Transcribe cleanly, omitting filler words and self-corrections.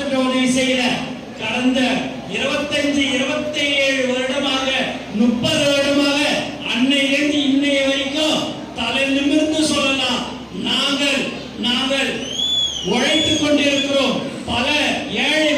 கஷ்டப்பட்டு உதவி செய்யல. கடந்த 25 27 வருடமாக 30 வருடமாக அன்னையிலிருந்து இன்னைய வரைக்கும் தலை நிமிர்ந்து சொல்லலாம், நாங்கள் உழைத்துக் கொண்டிருக்கிறோம். பல ஏழை